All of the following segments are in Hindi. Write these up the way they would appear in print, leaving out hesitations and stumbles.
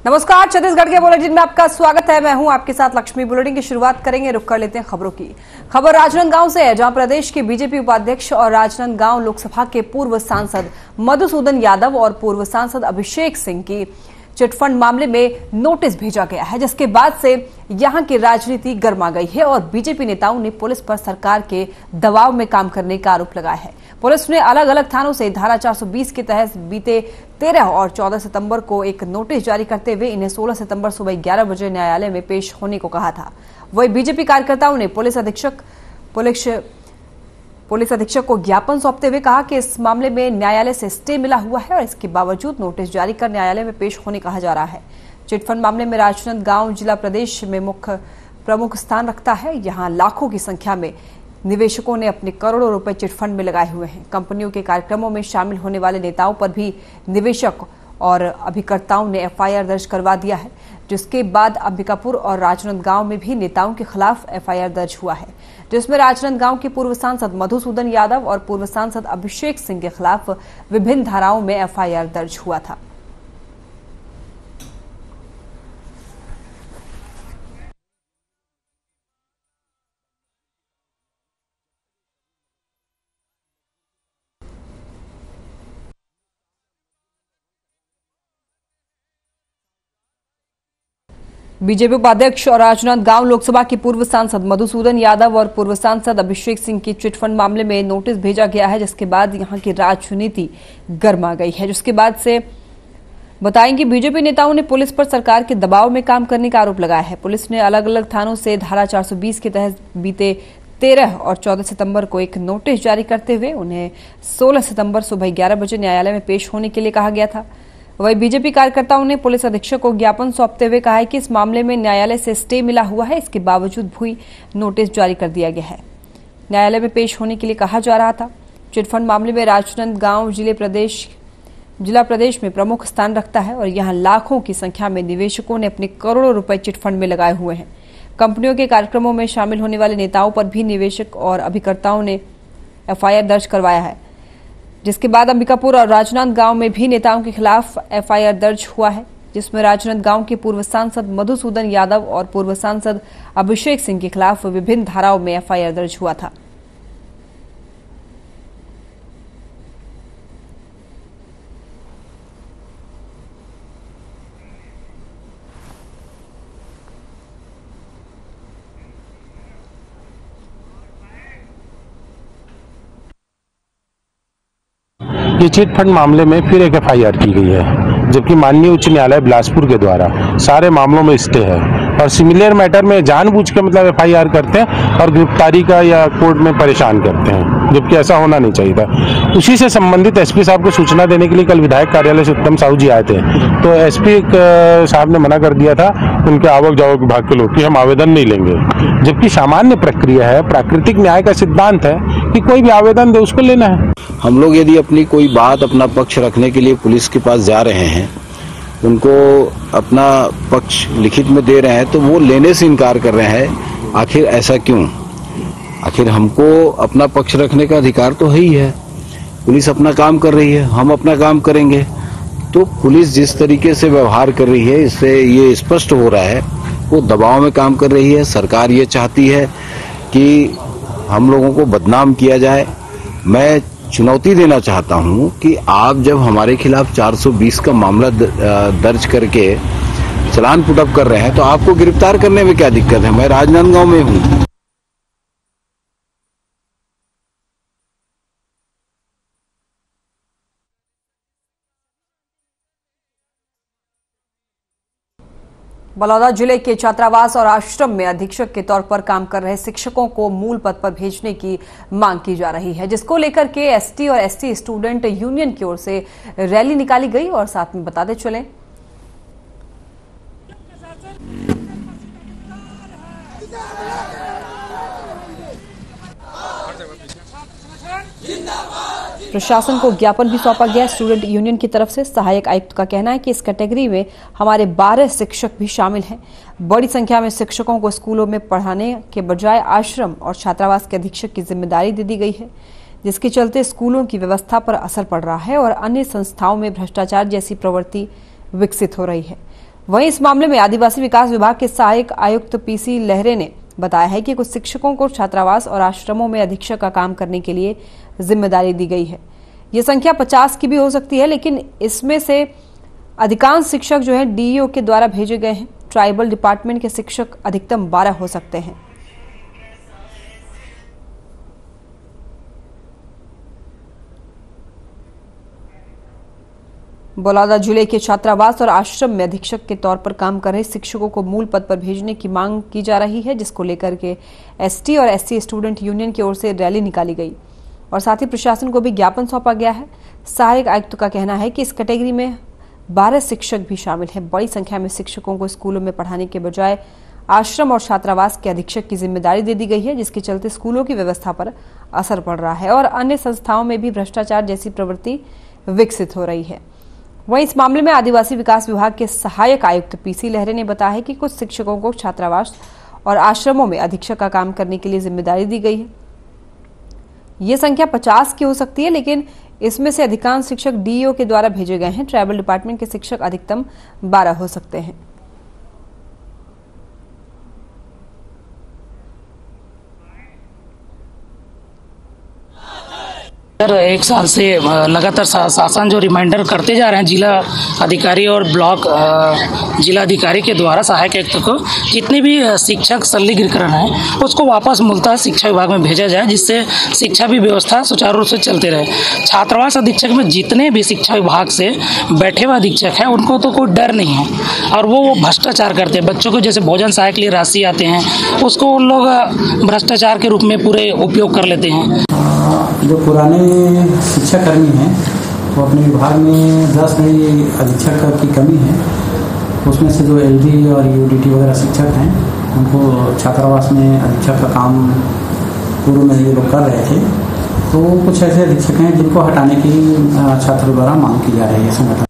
नमस्कार, छत्तीसगढ़ के बुलेटिन में आपका स्वागत है। मैं हूं आपके साथ लक्ष्मी। बुलेटिन की शुरुआत करेंगे, रुक कर लेते हैं खबरों की। खबर राजनांदगांव से है, जहां प्रदेश के बीजेपी उपाध्यक्ष और राजनांदगांव लोकसभा के पूर्व सांसद मधुसूदन यादव और पूर्व सांसद अभिषेक सिंह की चिटफंड मामले में नोटिस भेजा गया है, जिसके बाद से यहां की राजनीति गर्मा गई है और बीजेपी नेताओं ने पुलिस पर सरकार के दबाव में काम करने का आरोप लगाया है। पुलिस ने अलग अलग थानों से धारा 420 के तहत बीते 13 और 14 सितंबर को एक नोटिस जारी करते हुए इन्हें 16 सितंबर सुबह 11 बजे न्यायालय में पेश होने को कहा था। वही बीजेपी कार्यकर्ताओं ने पुलिस अधीक्षक को ज्ञापन सौंपते हुए कहा कि इस मामले में न्यायालय से स्टे मिला हुआ है और इसके बावजूद नोटिस जारी कर न्यायालय में पेश होने कहा जा रहा है। चिटफंड मामले में राजनांदगांव जिला प्रदेश में प्रमुख स्थान रखता है। यहाँ लाखों की संख्या में निवेशकों ने अपने करोड़ों रुपए चिटफंड में लगाए हुए हैं। कंपनियों के कार्यक्रमों में शामिल होने वाले नेताओं पर भी निवेशक और अभिकर्ताओं ने एफआईआर दर्ज करवा दिया है, जिसके बाद अंबिकापुर और राजनांदगांव में भी नेताओं के खिलाफ एफआईआर दर्ज हुआ है, जिसमें राजनांदगांव के पूर्व सांसद मधुसूदन यादव और पूर्व सांसद अभिषेक सिंह के खिलाफ विभिन्न धाराओं में एफआईआर दर्ज हुआ था। बीजेपी उपाध्यक्ष और राजनांदगांव लोकसभा के पूर्व सांसद मधुसूदन यादव और पूर्व सांसद अभिषेक सिंह की चिटफंड मामले में नोटिस भेजा गया है, जिसके बाद यहां की राजनीति गर्मा गई है। जिसके बाद से बताएंगे, बीजेपी नेताओं ने पुलिस पर सरकार के दबाव में काम करने का आरोप लगाया है। पुलिस ने अलग अलग थानों से धारा 420 के तहत बीते 13 और 14 सितंबर को एक नोटिस जारी करते हुए उन्हें 16 सितंबर सुबह 11 बजे न्यायालय में पेश होने के लिए कहा गया था। वही बीजेपी कार्यकर्ताओं ने पुलिस अधीक्षक को ज्ञापन सौंपते हुए कहा है कि इस मामले में न्यायालय से स्टे मिला हुआ है, इसके बावजूद भी नोटिस जारी कर दिया गया है। न्यायालय में पेश होने के लिए कहा जा रहा था। चिटफंड मामले में राजनांदगांव जिला प्रदेश में प्रमुख स्थान रखता है और यहां लाखों की संख्या में निवेशकों ने अपने करोड़ों रुपए चिटफंड में लगाए हुए हैं। कंपनियों के कार्यक्रमों में शामिल होने वाले नेताओं पर भी निवेशक और अभिकर्ताओं ने एफआईआर दर्ज करवाया है, जिसके बाद अंबिकापुर और राजनांदगांव में भी नेताओं के खिलाफ एफआईआर दर्ज हुआ है, जिसमें राजनांदगांव के पूर्व सांसद मधुसूदन यादव और पूर्व सांसद अभिषेक सिंह के खिलाफ विभिन्न धाराओं में एफआईआर दर्ज हुआ था। ये चिटफंड मामले में फिर एक एफआईआर की गई है, जबकि माननीय उच्च न्यायालय बिलासपुर के द्वारा सारे मामलों में स्टे है और सिमिलर मैटर में जानबूझ के मतलब एफआईआर करते हैं और गिरफ्तारी का या कोर्ट में परेशान करते हैं, जबकि ऐसा होना नहीं चाहिए था। उसी से संबंधित एसपी साहब को सूचना देने के लिए कल विधायक कार्यालय से उत्तम साहू जी आए थे, तो एसपी साहब ने मना कर दिया था उनके आवक जावक विभाग के लोग कि हम आवेदन नहीं लेंगे, जबकि सामान्य प्रक्रिया है, प्राकृतिक न्याय का सिद्धांत है कि कोई भी आवेदन दे उसको लेना है। हम लोग यदि अपनी कोई बात अपना पक्ष रखने के लिए पुलिस के पास जा रहे हैं, उनको अपना पक्ष लिखित में दे रहे हैं, तो वो लेने से इनकार कर रहे हैं। आखिर ऐसा क्यों? आखिर हमको अपना पक्ष रखने का अधिकार तो है ही है। पुलिस अपना काम कर रही है, हम अपना काम करेंगे। तो पुलिस जिस तरीके से व्यवहार कर रही है, इससे ये स्पष्ट हो रहा है वो दबाव में काम कर रही है। सरकार ये चाहती है कि हम लोगों को बदनाम किया जाए। मैं चुनौती देना चाहता हूं कि आप जब हमारे खिलाफ 420 का मामला दर्ज करके चालान पुटअप कर रहे हैं, तो आपको गिरफ्तार करने में क्या दिक्कत है? मैं राजनांदगांव में हूं। बलौदा जिले के छात्रावास और आश्रम में अधीक्षक के तौर पर काम कर रहे शिक्षकों को मूल पद पर भेजने की मांग की जा रही है, जिसको लेकर के एसटी और एससी स्टूडेंट यूनियन की ओर से रैली निकाली गई। और साथ में बताते चलें, प्रशासन को ज्ञापन भी सौंपा गया। स्टूडेंट यूनियन की तरफ से सहायक आयुक्त का कहना है कि इस कैटेगरी में हमारे 12 शिक्षक भी शामिल हैं। बड़ी संख्या में शिक्षकों को स्कूलों में पढ़ाने के बजाय आश्रम और छात्रावास के अधीक्षक की जिम्मेदारी दे दी गई है, जिसके चलते स्कूलों की व्यवस्था पर असर पड़ रहा है और अन्य संस्थाओं में भ्रष्टाचार जैसी प्रवृत्ति विकसित हो रही है। वहीं इस मामले में आदिवासी विकास विभाग के सहायक आयुक्त पीसी लहरे ने बताया है कि कुछ शिक्षकों को छात्रावास और आश्रमों में अधीक्षक का काम करने के लिए जिम्मेदारी दी गई है। ये संख्या 50 की भी हो सकती है, लेकिन इसमें से अधिकांश शिक्षक जो है डीईओ के द्वारा भेजे गए हैं। ट्राइबल डिपार्टमेंट के शिक्षक अधिकतम 12 हो सकते हैं। बलौदा जिले के छात्रावास और आश्रम में अधीक्षक के तौर पर काम कर रहे शिक्षकों को मूल पद पर भेजने की मांग की जा रही है, जिसको लेकर के एसटी और एससी स्टूडेंट यूनियन की ओर से रैली निकाली गई और साथ ही प्रशासन को भी ज्ञापन सौंपा गया है। सहायक आयुक्त का कहना है कि इस कैटेगरी में 12 शिक्षक भी शामिल हैं। बड़ी संख्या में शिक्षकों को स्कूलों में पढ़ाने के बजाय आश्रम और छात्रावास के अधीक्षक की जिम्मेदारी दे दी गई है, जिसके चलते स्कूलों की व्यवस्था पर असर पड़ रहा है और अन्य संस्थाओं में भी भ्रष्टाचार जैसी प्रवृत्ति विकसित हो रही है। वहीं इस मामले में आदिवासी विकास विभाग के सहायक आयुक्त पीसी लहरे ने बताया है कि कुछ शिक्षकों को छात्रावास और आश्रमों में अधीक्षक का काम करने के लिए जिम्मेदारी दी गई है। ये संख्या 50 की हो सकती है, लेकिन इसमें से अधिकांश शिक्षक डीईओ के द्वारा भेजे गए हैं। ट्राइबल डिपार्टमेंट के शिक्षक अधिकतम 12 हो सकते हैं। एक साल से लगातार शासन जो रिमाइंडर करते जा रहे हैं जिला अधिकारी और ब्लॉक जिला अधिकारी के द्वारा सहायक आयुक्त को, जितने भी शिक्षक संलिग्नीकरण है उसको वापस मूलतः शिक्षा विभाग में भेजा जाए, जिससे शिक्षा भी व्यवस्था सुचारू रूप से चलते रहे। छात्रावास अधीक्षक में जितने भी शिक्षा विभाग से बैठे हुए अधीक्षक हैं उनको तो कोई डर नहीं है और वो भ्रष्टाचार करते हैं। बच्चों को जैसे भोजन सहायक के लिए राशि आते हैं उसको उन लोग भ्रष्टाचार के रूप में पूरे उपयोग कर लेते हैं। जो पुराने शिक्षाकर्मी हैं तो अपने विभाग में 10 नई अधीक्षक की कमी है। उसमें से जो एलडी और यूडीटी वगैरह शिक्षक हैं उनको छात्रावास में अधीक्षक का काम पूर्व में ये लोग कर रहे थे, तो कुछ ऐसे अधीक्षक हैं जिनको हटाने की छात्रों द्वारा मांग की जा रही है संगठन।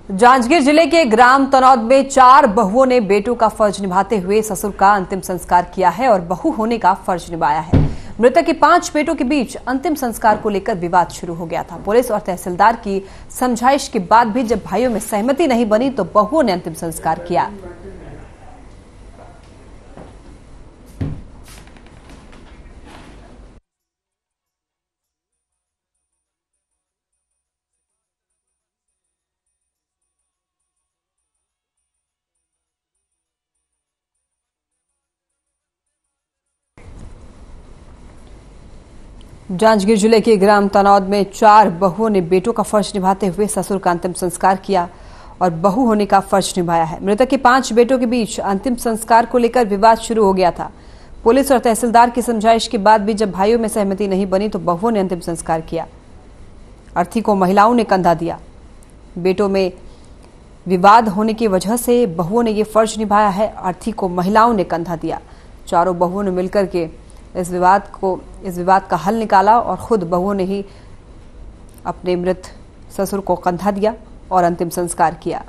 जांजगीर जिले के ग्राम तनौद में 4 बहुओं ने बेटों का फर्ज निभाते हुए ससुर का अंतिम संस्कार किया है और बहू होने का फर्ज निभाया है। मृतक के 5 बेटों के बीच अंतिम संस्कार को लेकर विवाद शुरू हो गया था। पुलिस और तहसीलदार की समझाइश के बाद भी जब भाइयों में सहमति नहीं बनी तो बहुओं ने अंतिम संस्कार किया। जांजगीर जिले के ग्राम तनौद में 4 बहुओं ने बेटों का फर्ज निभाते हुए ससुर का अंतिम संस्कार किया और बहू होने का फर्ज निभाया है। मृतक के 5 बेटों के बीच अंतिम संस्कार को लेकर विवाद शुरू हो गया था। पुलिस और तहसीलदार की समझाइश के बाद भी जब भाइयों में सहमति नहीं बनी तो बहुओं ने अंतिम संस्कार किया। अर्थी को महिलाओं ने कंधा दिया। बेटों में विवाद होने की वजह से बहुओं ने ये फर्ज निभाया है। अर्थी को महिलाओं ने कंधा दिया। चारों बहुओं ने मिलकर के इस विवाद का हल निकाला और खुद बहुओं ने ही अपने मृत ससुर को कंधा दिया और अंतिम संस्कार किया।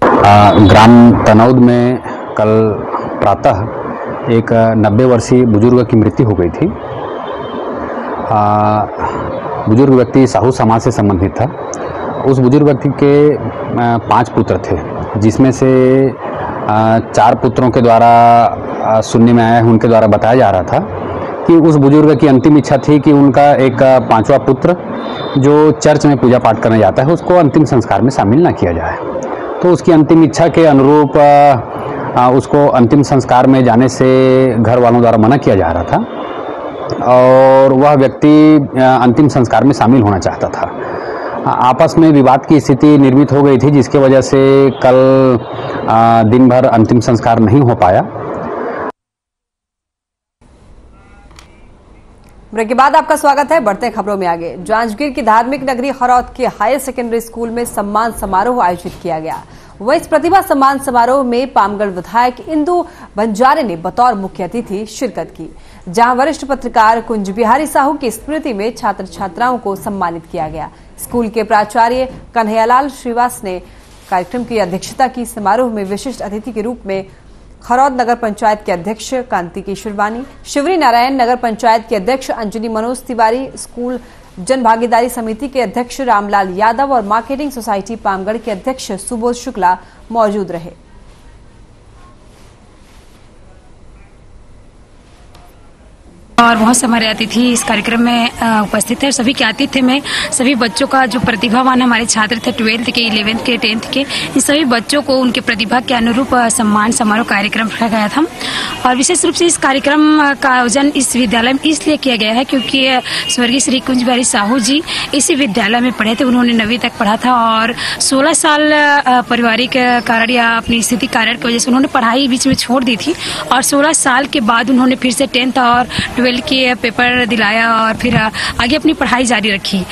ग्राम तनौद में कल प्रातः एक 90 वर्षीय बुजुर्ग की मृत्यु हो गई थी। बुजुर्ग व्यक्ति साहू समाज से संबंधित था। उस बुजुर्ग व्यक्ति के 5 पुत्र थे, जिसमें से 4 पुत्रों के द्वारा सुनने में आया, उनके द्वारा बताया जा रहा था कि उस बुजुर्ग की अंतिम इच्छा थी कि उनका एक 5वां पुत्र जो चर्च में पूजा पाठ करने जाता है उसको अंतिम संस्कार में शामिल ना किया जाए। तो उसकी अंतिम इच्छा के अनुरूप उसको अंतिम संस्कार में जाने से घर वालों द्वारा मना किया जा रहा था और वह व्यक्ति अंतिम संस्कार में शामिल होना चाहता था। आपस में विवाद की स्थिति निर्मित हो गई थी, जिसके वजह से कल दिन भर अंतिम संस्कार नहीं हो पाया। ब्रेक के बाद आपका स्वागत है। बढ़ते खबरों में आगे। जांजगीर की धार्मिक नगरी खरौद के हायर सेकेंडरी स्कूल में सम्मान समारोह आयोजित किया गया। वह इस प्रतिभा सम्मान समारोह में पामगढ़ विधायक इंदु बंजारे ने बतौर मुख्य अतिथि शिरकत की, जहां वरिष्ठ पत्रकार कुंज बिहारी साहू की स्मृति में छात्र छात्राओं को सम्मानित किया गया। स्कूल के प्राचार्य कन्हैयालाल श्रीवास ने कार्यक्रम की अध्यक्षता की। समारोह में विशिष्ट अतिथि के रूप में खरौद नगर पंचायत के अध्यक्ष कांति केशरवानी, शिवरी नारायण नगर पंचायत के अध्यक्ष अंजनी मनोज तिवारी, स्कूल जन भागीदारी समिति के अध्यक्ष रामलाल यादव और मार्केटिंग सोसाइटी पामगढ़ के अध्यक्ष सुबोध शुक्ला मौजूद रहे। और बहुत से हमारे अतिथि इस कार्यक्रम में उपस्थित है। सभी के आतिथ्य में सभी बच्चों का जो प्रतिभावान हमारे छात्र थे 12th के, 11th के, 10th के, इन सभी बच्चों को उनके प्रतिभा के अनुरूप सम्मान समारोह कार्यक्रम रखा गया था। और विशेष रूप से इस कार्यक्रम का आयोजन इस विद्यालय में इसलिए किया गया है क्योंकि स्वर्गीय श्री कुंज बिहारी साहू जी इसी विद्यालय में पढ़े थे। उन्होंने 9वीं तक पढ़ा था और 16 साल पारिवारिक कारण या अपनी स्थिति कारण की वजह से उन्होंने पढ़ाई बीच में छोड़ दी थी और 16 साल के बाद उन्होंने फिर से 10th और 12th के पेपर दिलाया और फिर आगे अपनी पढ़ाई जारी रखी।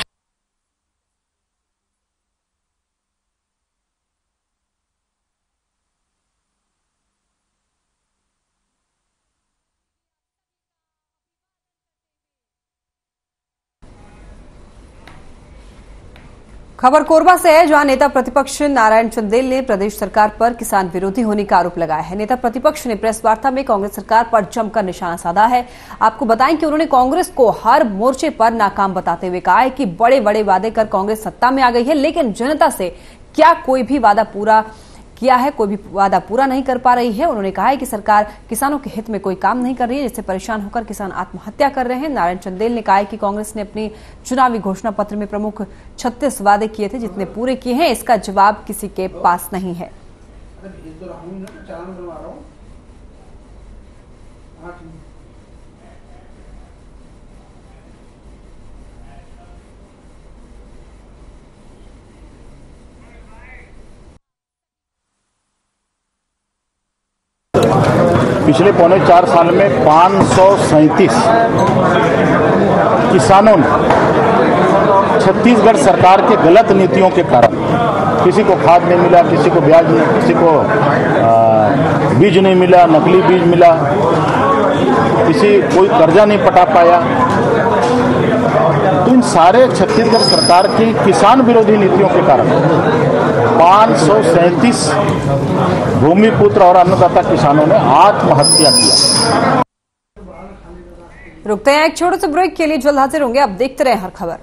खबर कोरबा से है, जहां नेता प्रतिपक्ष नारायण चंदेल ने प्रदेश सरकार पर किसान विरोधी होने का आरोप लगाया है। नेता प्रतिपक्ष ने प्रेस वार्ता में कांग्रेस सरकार पर जमकर निशाना साधा है। आपको बताएं कि उन्होंने कांग्रेस को हर मोर्चे पर नाकाम बताते हुए कहा है कि बड़े बड़े वादे कर कांग्रेस सत्ता में आ गई है, लेकिन जनता से क्या कोई भी वादा पूरा किया है? कोई भी वादा पूरा नहीं कर पा रही है। उन्होंने कहा है कि सरकार किसानों के हित में कोई काम नहीं कर रही है, जिससे परेशान होकर किसान आत्महत्या कर रहे हैं। नारायण चंदेल ने कहा है कि कांग्रेस ने अपनी चुनावी घोषणा पत्र में प्रमुख 36 वादे किए थे, जितने पूरे किए हैं इसका जवाब किसी के पास नहीं है। पिछले पौने 4 साल में 537 किसानों ने छत्तीसगढ़ सरकार के गलत नीतियों के कारण, किसी को खाद नहीं मिला, किसी को ब्याज नहीं, किसी को बीज नहीं मिला, नकली बीज मिला, कोई कर्जा नहीं पटा पाया, तो इन सारे छत्तीसगढ़ सरकार की किसान विरोधी नीतियों के कारण 537 भूमिपुत्र और अन्नदाता किसानों ने आत्महत्या किया। रुकते हैं एक छोटे से ब्रेक के लिए, जल्द हाजिर होंगे। अब देखते रहे हर खबर।